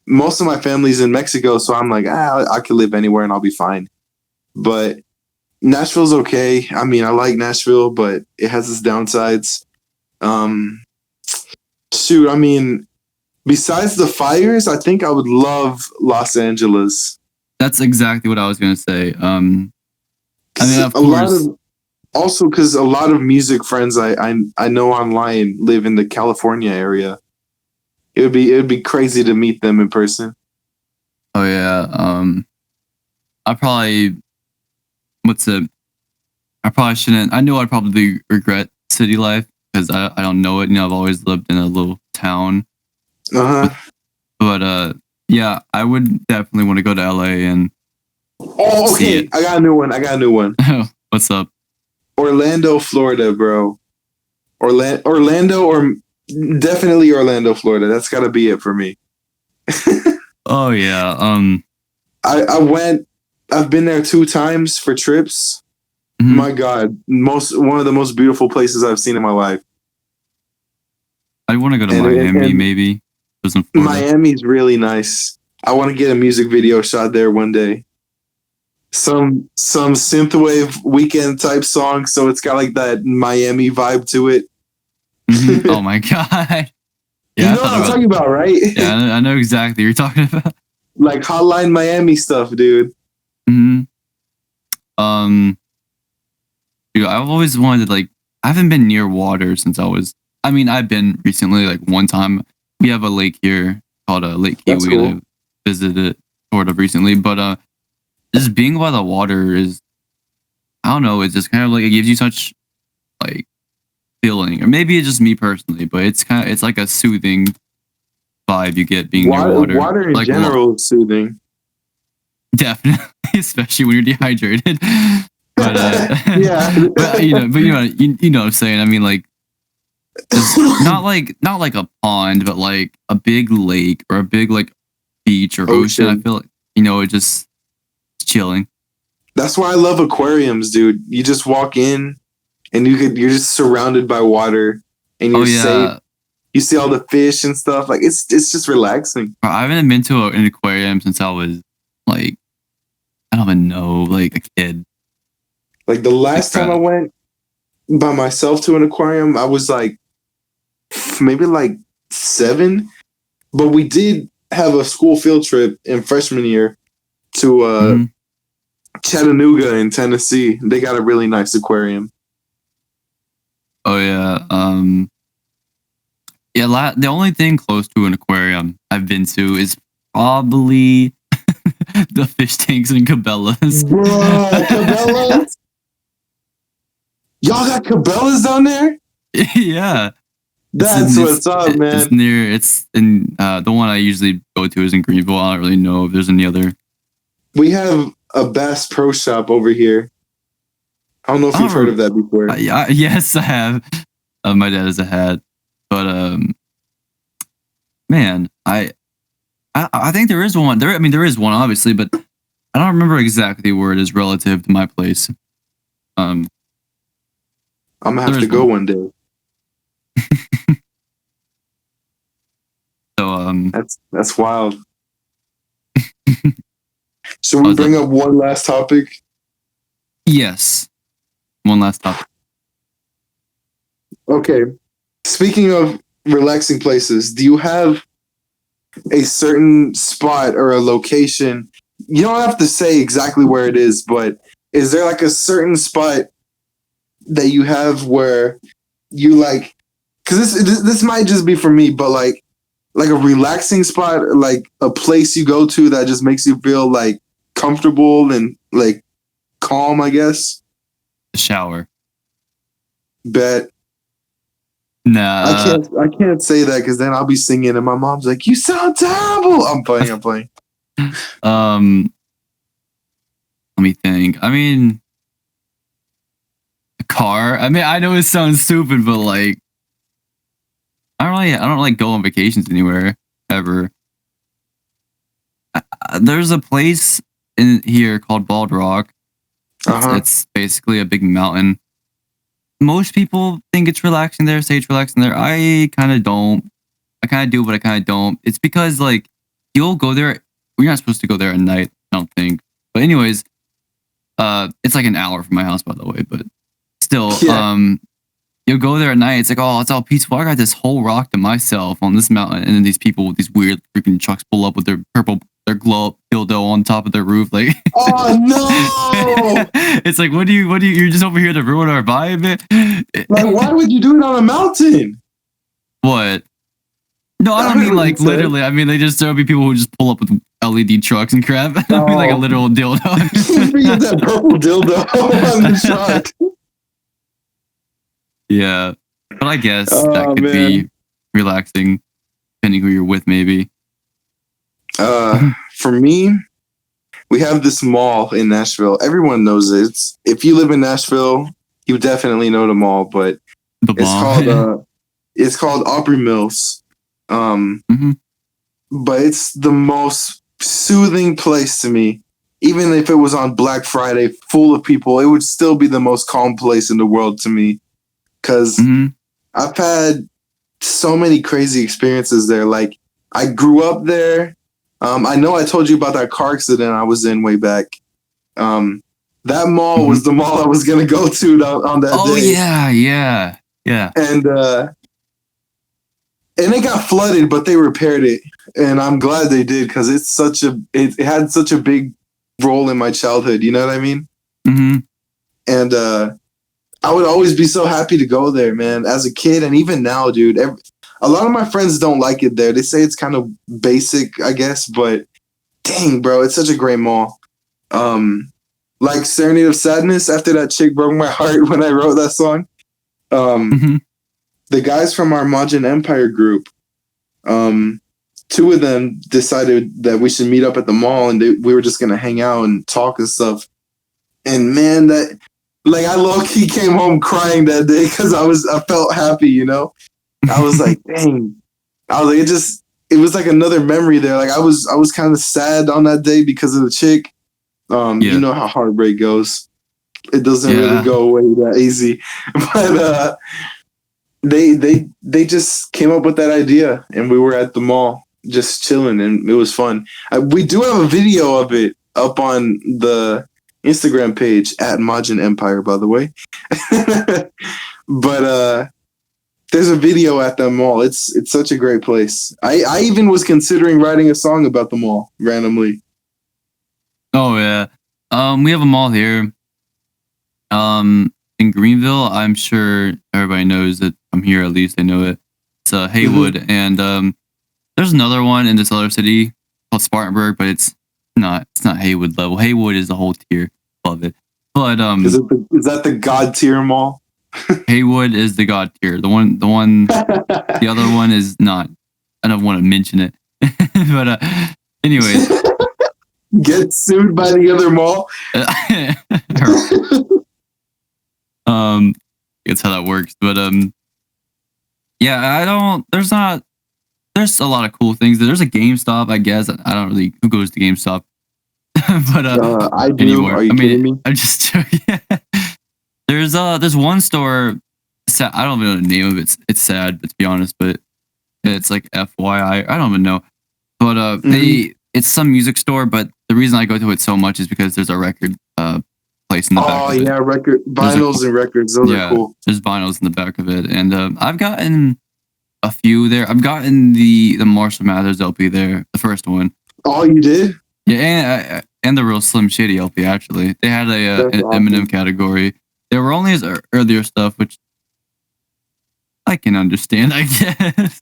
Most of my family's in Mexico, so I'm like, I could live anywhere and I'll be fine. But Nashville's okay. I mean, I like Nashville, but it has its downsides. Shoot, I mean, besides the fires, I think I would love Los Angeles. That's exactly what I was gonna say. I mean, of A lot course. also because a lot of music friends I know online live in the California area. It would be crazy to meet them in person. Oh yeah. I probably I probably shouldn't. I know I'd probably regret city life because I don't know it. I've always lived in a little town. Uh huh. But yeah, I would definitely want to go to LA and Oh, see okay. it. I got a new one. I got a new one. What's up? Orlando, Florida, bro. Orlando, or definitely Orlando, Florida. That's got to be it for me. Oh yeah. I went. I've been there 2 times for trips. Mhm. My God, one of the most beautiful places I've seen in my life. I want to go to And- Miami, and- maybe. Was in Florida. Miami's really nice. I want to get a music video shot there one day. Some synthwave weekend type song, so it's got like that Miami vibe to it. Mhm. Oh my god. You know what I'm talking about, right? Yeah, I know exactly what you're talking about. Like Hotline Miami stuff, dude. hmm Dude, I've always wanted to, like, I haven't been near water since I've been recently, like, one time. We have a lake here called Lake That's Kiwi. cool. And I visited sort of recently, but just being by the water is, I don't know, it's just kind of like, it gives you such, like, feeling. Or maybe it's just me personally, but it's like a soothing vibe you get being near water. Water in Like, general is soothing. definitely, especially when you're dehydrated. But Yeah. but you know what I'm saying. I mean, like, just not like a pond, but like a big lake or a big, like, beach or ocean. I feel like, it just chilling. That's why I love aquariums, dude. You just walk in and you're just surrounded by water and you're safe. You see all the fish and stuff. Like it's just relaxing. I haven't been to an aquarium since I was, like, I don't even know, like, a kid. Like the last time I went by myself to an aquarium, I was like maybe like 7, but we did have a school field trip in freshman year to Chattanooga in Tennessee. They got a really nice aquarium. Oh yeah. Yeah, the only thing close to an aquarium I've been to is probably the fish tanks in Cabela's. Bro, Cabela's? Y'all got Cabela's down there? Yeah. That's what's up, man. It's in the one I usually go to is in Greenville. I don't really know if there's any other. We have a Bass Pro Shop over here. I don't know if you've heard of that before. Yes, I have. My dad has a hat, but man, I think there is one. There is one, obviously, but I don't remember exactly where it is relative to my place. I'm gonna have to go one day. So that's wild. Should we bring up one last topic? Yes, one last topic. Okay. Speaking of relaxing places, do you have a certain spot or a location? You don't have to say exactly where it is, but is there like a certain spot that you have where you like? Because this might just be for me, but like a relaxing spot, like a place you go to that just makes you feel like comfortable and like calm, I guess. The shower. Bet. Nah. I can't say that because then I'll be singing and my mom's like, "You sound terrible." I'm playing. Let me think. I mean, a car. I mean, I know it sounds stupid, but like, I don't like go on vacations anywhere ever. There's a place in here called Bald Rock. It's basically a big mountain. Most people think it's relaxing there, say it's relaxing there. I kind of don't. I kind of do, but I kind of don't. It's because, like, you'll go there. We're not supposed to go there at night, I don't think. But anyways, it's like an hour from my house, by the way. But still, you'll go there at night. It's like, oh, it's all peaceful. I got this whole rock to myself on this mountain, and then these people with these weird freaking trucks pull up with their glow up dildo on top of their roof, like. Oh no! It's like, what do you? You're just over here to ruin our vibe. Like, why would you do it on a mountain? What? No, I don't mean like literally. I mean, there'll be people who just pull up with LED trucks and crap. I mean, like a literal dildo. Get that purple dildo on the truck. Yeah, but I guess that could be relaxing, depending who you're with, maybe. For me, we have this mall in Nashville. Everyone knows it. If you live in Nashville, you definitely know the mall. But The mall. it's called Opry Mills. Mhm. But it's the most soothing place to me. Even if it was on Black Friday, full of people, it would still be the most calm place in the world to me. Because Mhm. I've had so many crazy experiences there. Like, I grew up there. I know I told you about that car accident I was in way back. That mall was the mall I was gonna go to on that Oh day. yeah. And it got flooded, but they repaired it, and I'm glad they did because it had such a big role in my childhood. You know what I mean? Hmm. And I would always be so happy to go there, man. As a kid, and even now, dude. A lot of my friends don't like it there. They say it's kind of basic, I guess, but dang, bro, it's such a great mall. Like Serenade of Sadness, after that chick broke my heart when I wrote that song. Hmm. The guys from our Majin Empire group, two of them decided that we should meet up at the mall, and we were just gonna hang out and talk and stuff. And man, that like I low key came home crying that day because I felt happy, you know. I was like, dang. I was like, it was like another memory there. Like I was kind of sad on that day because of the chick. You know how heartbreak goes. It doesn't really go away that easy. But they just came up with that idea, and we were at the mall just chilling, and it was fun. We do have a video of it up on the Instagram page at Majin Empire, by the way. But there's a video at the mall. It's such a great place. I even was considering writing a song about the mall randomly. Oh yeah. We have a mall here. In Greenville, I'm sure everybody knows that I'm here. At least they know it. It's Haywood, and there's another one in this other city called Spartanburg, but it's not. It's not Haywood level. Haywood is the whole tier above it. But is that the God tier mall? Haywood is the God tier. The one. The other one is not. I don't want to mention it. But anyways, get sued by the other mall. That's how that works. But yeah, I don't. There's not. There's a lot of cool things. There's a GameStop, I guess. I don't really. Who goes to GameStop? But I do. Anymore. Are you kidding me? I'm just joking. There's one store. I don't even know the name of it. It's sad, but to be honest, but it's like FYI. I don't even know. But it's some music store. But the reason I go to it so much is because there's a record place in the back. Oh yeah, vinyls and records. Those are cool. There's vinyls in the back of it, and I've gotten a few there. I've gotten the Marshall Mathers LP there, the first one. Oh, you did? Yeah, and the real Slim Shady LP actually. They had an Eminem category. They were only his earlier stuff, which I can understand, I guess.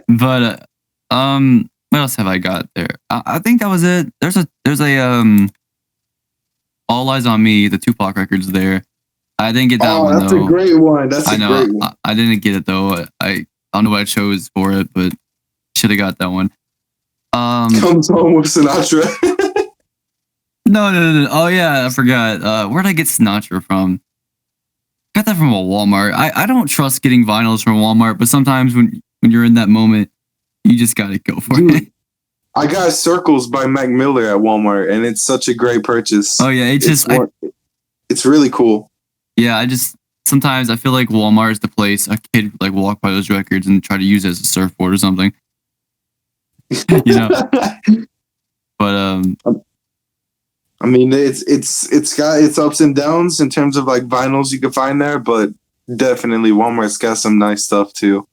But what else have I got there? I think that was it. There's a All Eyes on Me, the Tupac records there. I didn't get that one. That's a great one. That's a great one. I didn't get it though. I don't know what I chose for it, but should have got that one. Comes Home with Sinatra. No. Oh yeah, I forgot. Where'd I get Sinatra from? Got that from a Walmart. I don't trust getting vinyls from Walmart, but sometimes when you're in that moment, you just gotta go for it. I got Circles by Mac Miller at Walmart, and it's such a great purchase. Oh yeah, it's really cool. Yeah, sometimes I feel like Walmart is the place a kid would like walk by those records and try to use it as a surfboard or something. You know. But I mean, it's got its ups and downs in terms of like vinyls you can find there, but definitely Walmart's got some nice stuff too.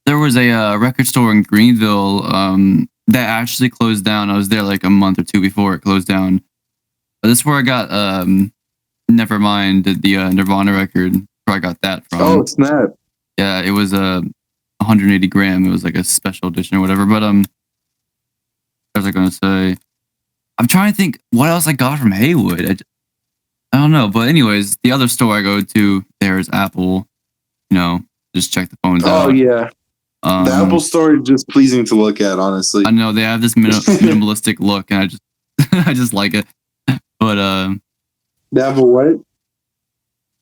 There was a record store in Greenville that actually closed down. I was there like a month or two before it closed down. But this is where I got Nevermind, the Nirvana record. Where I got that from. Oh snap! Yeah, it was 180 gram. It was like a special edition or whatever. But what was I gonna say? I'm trying to think what else I got from Haywood. I don't know. But anyways, the other store I go to there is Apple. You know, just check the phones out. Oh yeah. The Apple store is just pleasing to look at, honestly. I know they have this minimalistic look, and I just I just like it. But They have a what?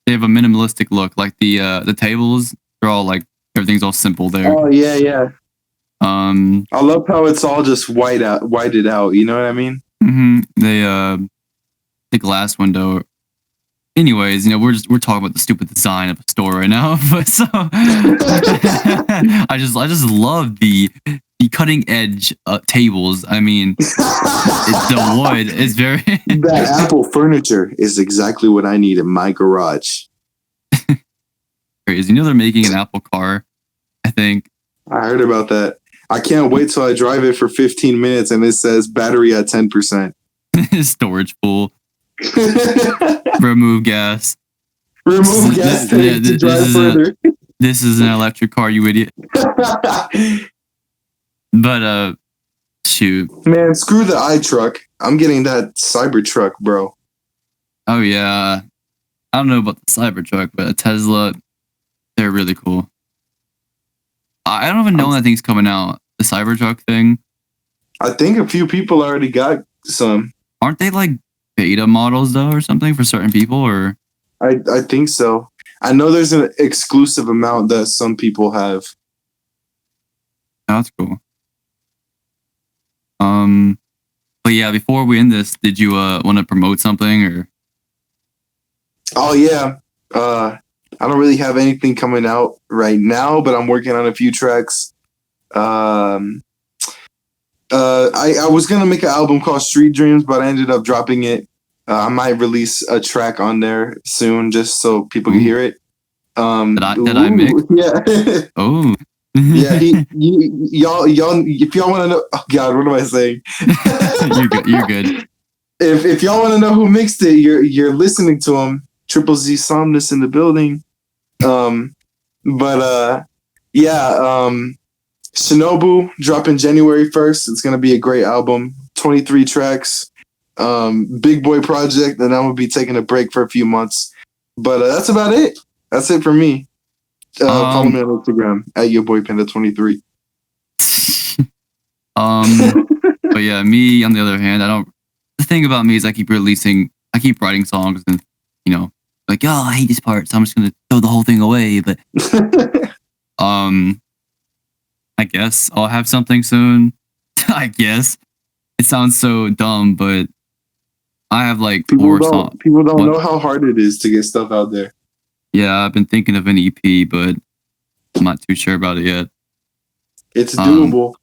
they have a minimalistic look. Like the tables, they're all like everything's all simple there. Oh yeah, yeah. Um, I love how it's all just whited out. You know what I mean? they the glass window. Anyways, we're talking about the stupid design of a store right now, but so I just love the cutting edge tables. I mean, the wood is very That Apple furniture is exactly what I need in my garage. crazy. They're making an Apple car. I think I heard about that. I can't wait till I drive it for 15 minutes and it says battery at 10%. storage full. Remove gas. Remove gas tank to drive further. This is an electric car, you idiot. But shoot. Man, screw the iTruck. I'm getting that Cybertruck, bro. Oh yeah. I don't know about the Cybertruck, but a Tesla, they're really cool. I don't even know when that thing's coming out. The Cybertruck thing. I think a few people already got some. Aren't they like beta models though, or something for certain people? Or I think so. I know there's an exclusive amount that some people have. oh, that's cool. But yeah, before we end this, did you want to promote something or? Oh yeah. I don't really have anything coming out right now, but I'm working on a few tracks. I was gonna make an album called Street Dreams, but I ended up dropping it. I might release a track on there soon, just so people can hear it. Did I mix? Yeah. Oh. Yeah. Y'all. If y'all want to know, oh God, what am I saying? You're good. If y'all want to know who mixed it, you're listening to him. ZZZSomnus in the building. Shinobu dropping January 1st. It's gonna be a great album. 23 tracks. Big boy project, and I'm gonna be taking a break for a few months. But that's about it. That's it for me. Follow me on Instagram at your boy Panda 23. But yeah, me on the other hand, the thing about me is I keep writing songs and like, oh, I hate this part, so I'm just gonna throw the whole thing away. But I guess I'll have something soon. I guess it sounds so dumb, but I have like four songs. People don't know how hard it is to get stuff out there. Yeah, I've been thinking of an EP, but I'm not too sure about it yet. It's doable.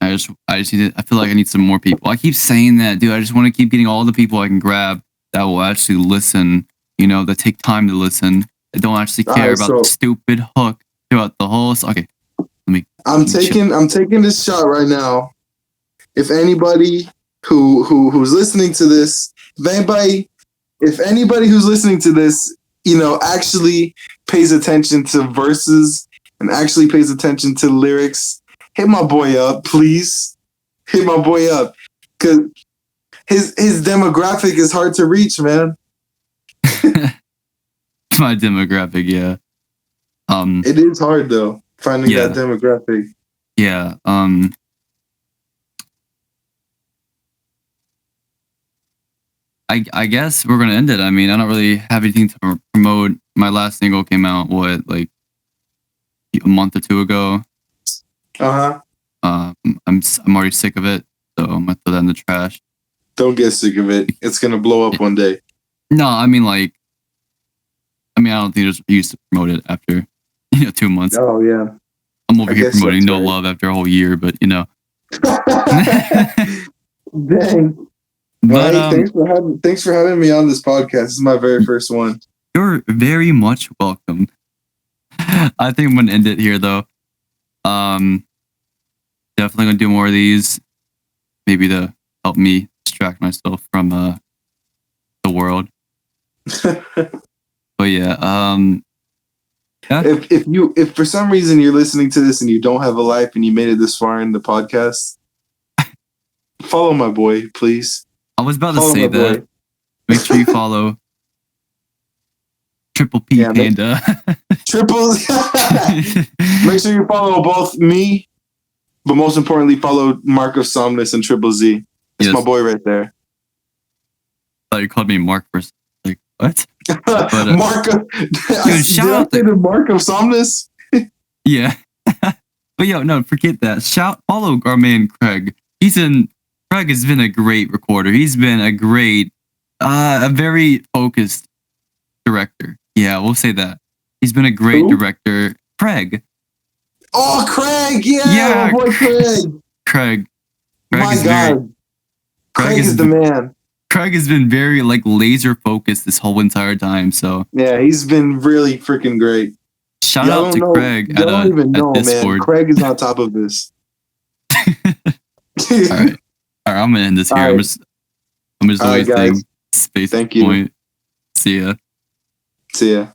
I just need I feel like I need some more people. I keep saying that, dude. I just want to keep getting all the people I can grab that will actually listen, that take time to listen. That don't actually care about the stupid hook throughout the whole. Okay, I'm taking this shot right now. If anybody who's listening to this, if anybody who's listening to this, actually pays attention to verses and actually pays attention to lyrics, hit my boy up, please. Hit my boy up, cause his demographic is hard to reach, man. My demographic, yeah. It is hard though, finding that demographic. Yeah. I guess we're gonna end it. I mean, I don't really have anything to promote. My last single came out like a month or two ago. I'm already sick of it, so I'm gonna throw that in the trash. Don't get sick of it. It's gonna blow up one day. No, I mean I don't think there's use to promote it after 2 months. Oh yeah. I'm over here promoting No Love after a whole year, but Dang. But hey, thanks for having me on this podcast. This is my very first one. You're very much welcome. I think I'm gonna end it here though. Definitely gonna do more of these, maybe to help me distract myself from the world. But yeah, If for some reason you're listening to this and you don't have a life and you made it this far in the podcast, follow my boy, please. I was about to say that. Make sure you follow Triple P Panda. Make sure you follow both me, but most importantly, follow Mark of Somnus and Triple Z. It's my boy right there. thought you called me Mark first. Like what? But Mark, dude, shout out to Mark of Somnus. yeah. But yo, no, forget that. Follow our man Craig. Craig has been a great recorder. He's been a very focused director. Yeah, we'll say that. He's been a great director. Craig. Oh, Craig! Yeah, my boy Craig. Craig. My God. Craig is the man. Craig has been very laser focused this whole entire time. So yeah, he's been really freaking great. Shout out to Craig. I don't even know, Discord. man. Craig is on top of this. All right, I'm gonna end this here. Right. I'm just All right, wasting guys. space. Thank you. Point. See ya. See ya.